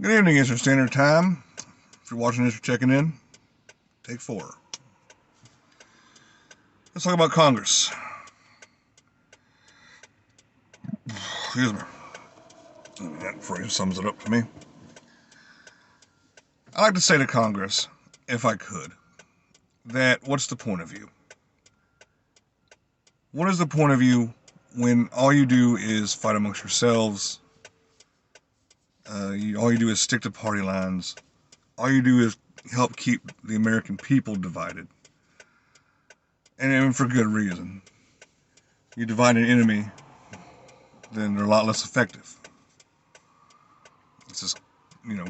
Good evening, Eastern Standard Time. If you're watching this, you're checking in. Take 4. Let's talk about Congress. Excuse me. Before he sums it up to me. I like to say to Congress, if I could, that what's the point of you? What is the point of you when all you do is fight amongst yourselves? All you do is stick to party lines. All you do is help keep the American people divided. And for good reason. You divide an enemy, then they're a lot less effective. It's just,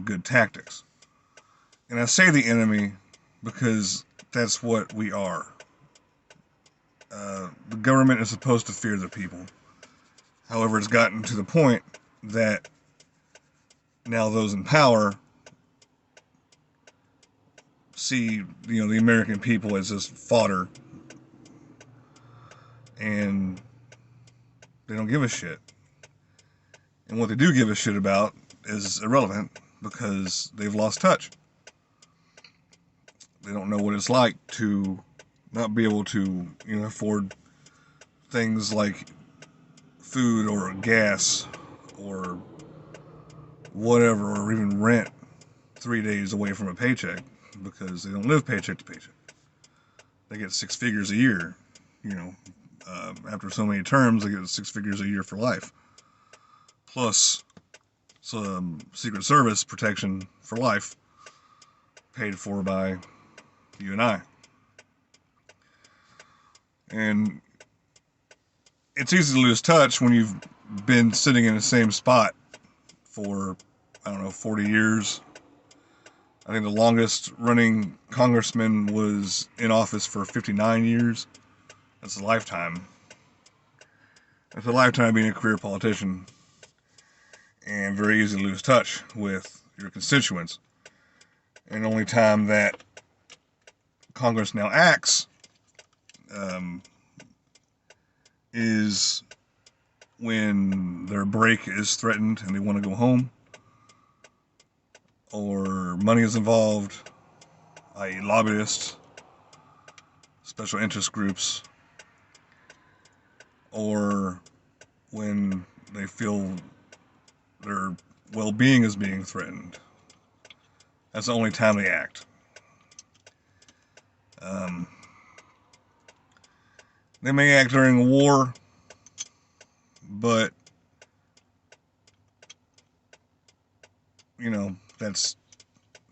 good tactics. And I say the enemy because that's what we are. The government is supposed to fear the people. However, it's gotten to the point that now those in power see, the American people as just fodder, and they don't give a shit. And what they do give a shit about is irrelevant because they've lost touch. They don't know what it's like to not be able to, afford things like food or gas or whatever, or even rent 3 days away from a paycheck because they don't live paycheck to paycheck. They get 6 figures a year, after so many terms, they get 6 figures a year for life. Plus some Secret Service protection for life paid for by you and I. And it's easy to lose touch when you've been sitting in the same spot for, 40 years. I think the longest running congressman was in office for 59 years. That's a lifetime. That's a lifetime being a career politician. And very easy to lose touch with your constituents. And the only time that Congress now acts is when their break is threatened and they want to go home, or money is involved, i.e. lobbyists, special interest groups, or when they feel their well-being is being threatened. That's the only time they act. They may act during a war, but, that's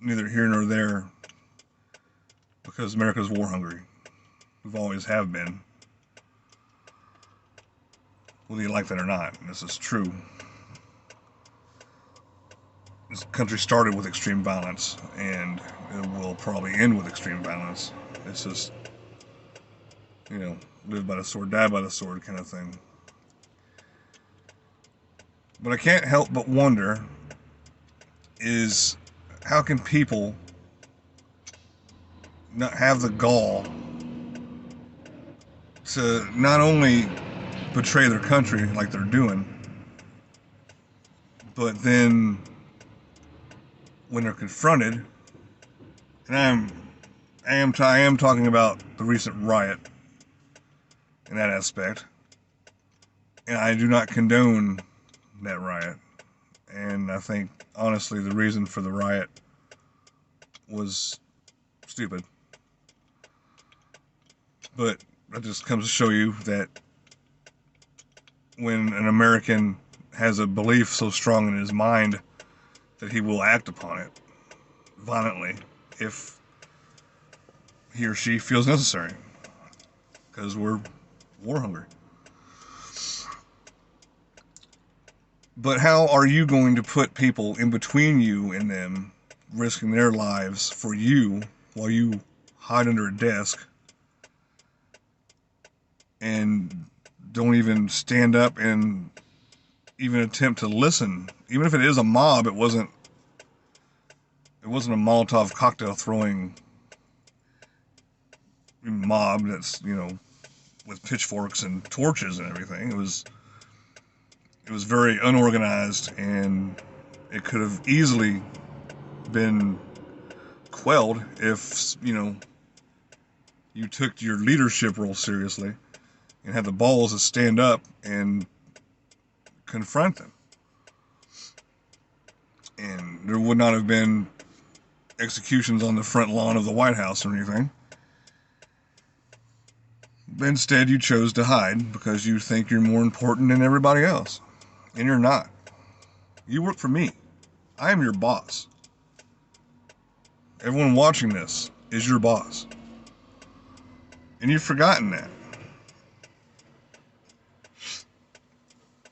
neither here nor there because America's war hungry. We've always have been. Whether you like that or not, this is true. This country started with extreme violence, and it will probably end with extreme violence. It's just, live by the sword, die by the sword kind of thing. But I can't help but wonder is how can people not have the gall to not only betray their country like they're doing, but then when they're confronted, and I am talking about the recent riot in that aspect, and I do not condone that riot. And I think, honestly, the reason for the riot was stupid. But that just comes to show you that when an American has a belief so strong in his mind that he will act upon it violently if he or she feels necessary, because we're war hungry. But how are you going to put people in between you and them, risking their lives for you while you hide under a desk and don't even stand up and even attempt to listen? Even if it is a mob, it wasn't a Molotov cocktail throwing mob that's, with pitchforks and torches and everything. It was very unorganized and It could have easily been quelled if, you took your leadership role seriously and had the balls to stand up and confront them. And there would not have been executions on the front lawn of the White House or anything. Instead, you chose to hide because you think you're more important than everybody else. And you're not. You work for me. I am your boss. Everyone watching this is your boss. And you've forgotten that.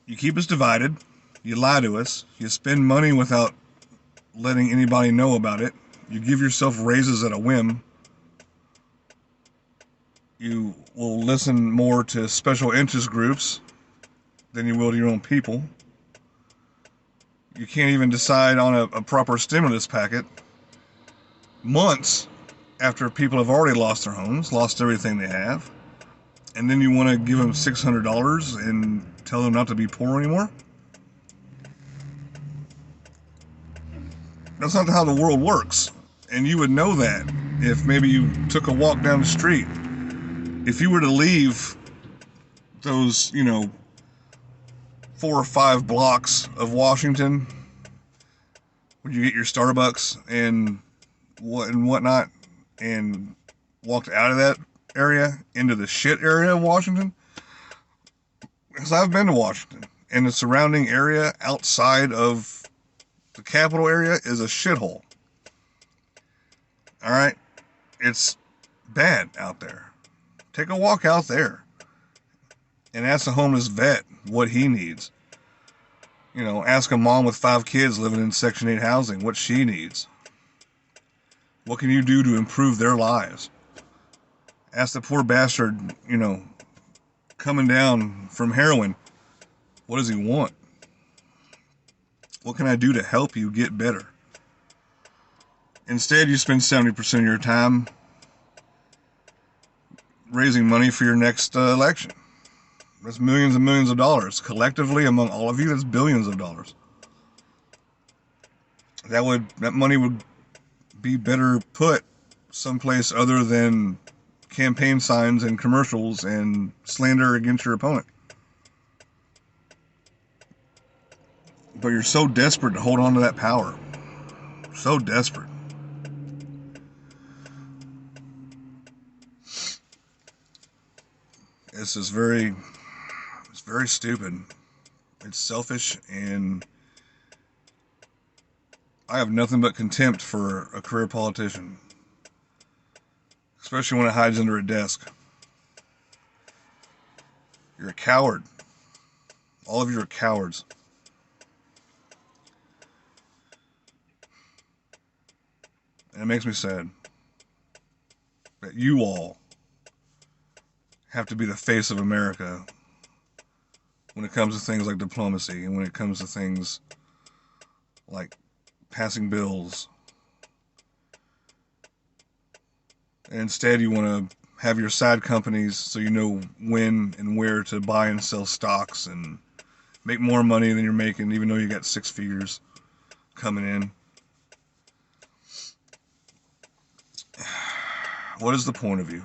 You keep us divided. You lie to us. You spend money without letting anybody know about it. You give yourself raises at a whim. You will listen more to special interest groups than you will to your own people. You can't even decide on a proper stimulus packet months after people have already lost their homes, lost everything they have. And then you want to give them $600 and tell them not to be poor anymore? That's not how the world works. And you would know that if maybe you took a walk down the street. If you were to leave those, 4 or 5 blocks of Washington, where you get your Starbucks and whatnot, and walked out of that area into the shit area of Washington, because I've been to Washington, and the surrounding area outside of the capital area is a shithole. All right, it's bad out there. Take a walk out there and ask a homeless vet what he needs. Ask a mom with 5 kids living in Section 8 housing what she needs. What can you do to improve their lives? Ask the poor bastard, coming down from heroin, what does he want? What can I do to help you get better? Instead, you spend 70% of your time raising money for your next election. That's millions and millions of dollars. Collectively, among all of you, that's billions of dollars. That money would be better put someplace other than campaign signs and commercials and slander against your opponent. But you're so desperate to hold on to that power. So desperate. It's very stupid. It's selfish, and I have nothing but contempt for a career politician. Especially when it hides under a desk. You're a coward. All of you are cowards. And it makes me sad that you all have to be the face of America when it comes to things like diplomacy and when it comes to things like passing bills. And instead you want to have your side companies so you know when and where to buy and sell stocks and make more money than you're making, even though you got 6 figures coming in. What is the point of you?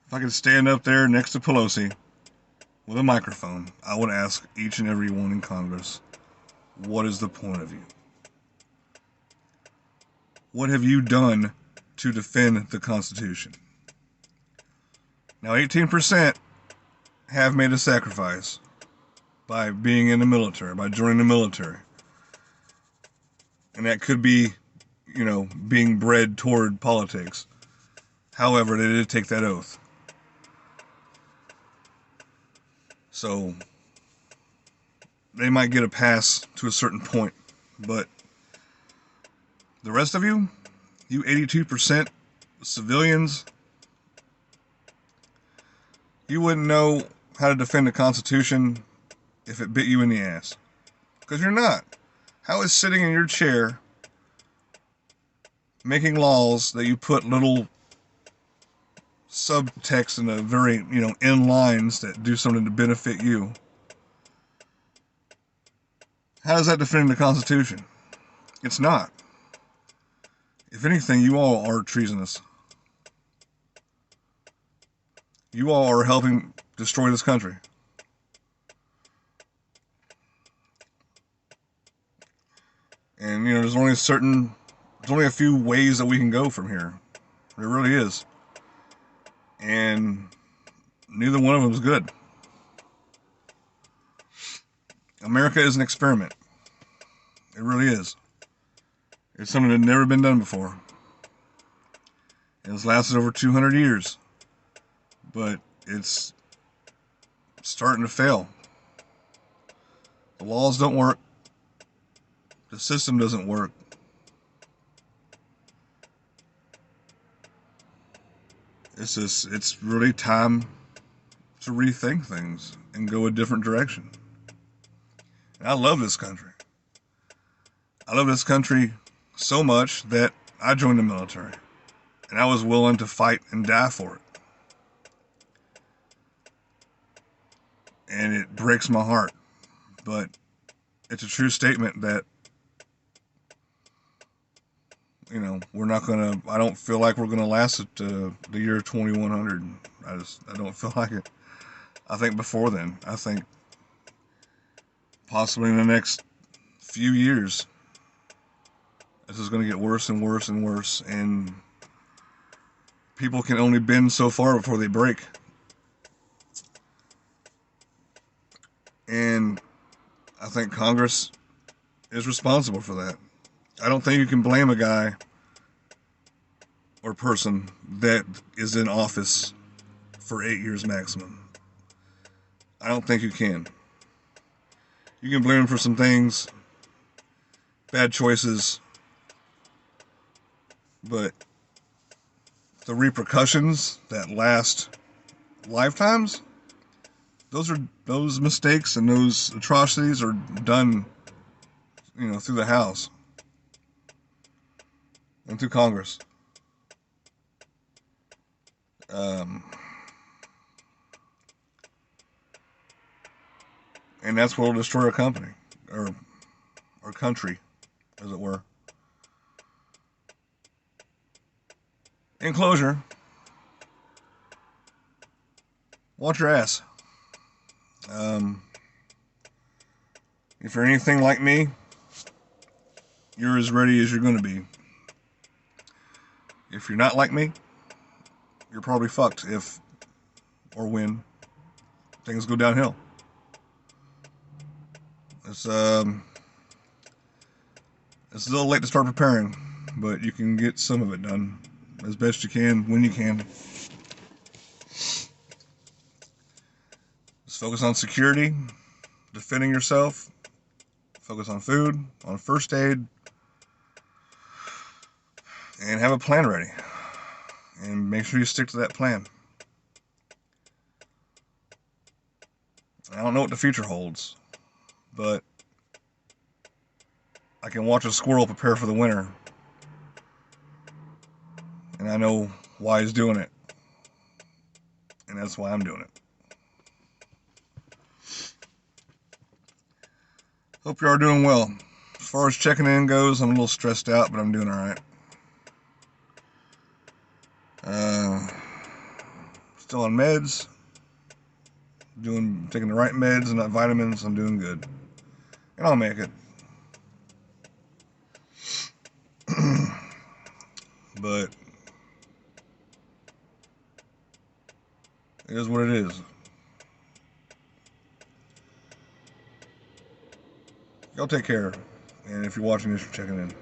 If I could stand up there next to Pelosi with a microphone, I would ask each and every one in Congress, what is the point of you? What have you done to defend the Constitution? Now, 18% have made a sacrifice by being in the military, by joining the military. And that could be, being bred toward politics. However, they did take that oath. So, they might get a pass to a certain point. But the rest of you 82% civilians, you wouldn't know how to defend the Constitution if it bit you in the ass. Because you're not. How is sitting in your chair making laws that you put little subtext and a very, in lines that do something to benefit you. How does that defend the Constitution? It's not. If anything, you all are treasonous. You all are helping destroy this country. And, there's only a few ways that we can go from here. There really is. And neither one of them is good. America is an experiment. It really is. It's something that's never been done before. And it's lasted over 200 years. But it's starting to fail. The laws don't work. The system doesn't work. It's really time to rethink things and go a different direction. And I love this country. I love this country so much that I joined the military. And I was willing to fight and die for it. And it breaks my heart. But it's a true statement that, we're not going to, I don't feel like we're going to last at the year 2100. I don't feel like it. I think before then, I think possibly in the next few years, this is going to get worse and worse and worse. And people can only bend so far before they break. And I think Congress is responsible for that. I don't think you can blame a guy or person that is in office for 8 years maximum. I don't think you can. You can blame him for some things, bad choices, but the repercussions that last lifetimes, those mistakes and those atrocities are done, through the House and through Congress. And that's what will destroy our company, or our country, as it were. In closure, watch your ass. If you're anything like me, you're as ready as you're going to be. If you're not like me, you're probably fucked if or when things go downhill. It's a little late to start preparing, but you can get some of it done as best you can when you can. Just focus on security, defending yourself, focus on food, on first aid, and have a plan ready. And make sure you stick to that plan. I don't know what the future holds, but I can watch a squirrel prepare for the winter. And I know why he's doing it. And that's why I'm doing it. Hope you are doing well. As far as checking in goes, I'm a little stressed out, but I'm doing alright. Still on meds. Taking the right meds and not vitamins. I'm doing good. And I'll make it. But it is what it is. Y'all take care. And if you're watching this, you're checking in.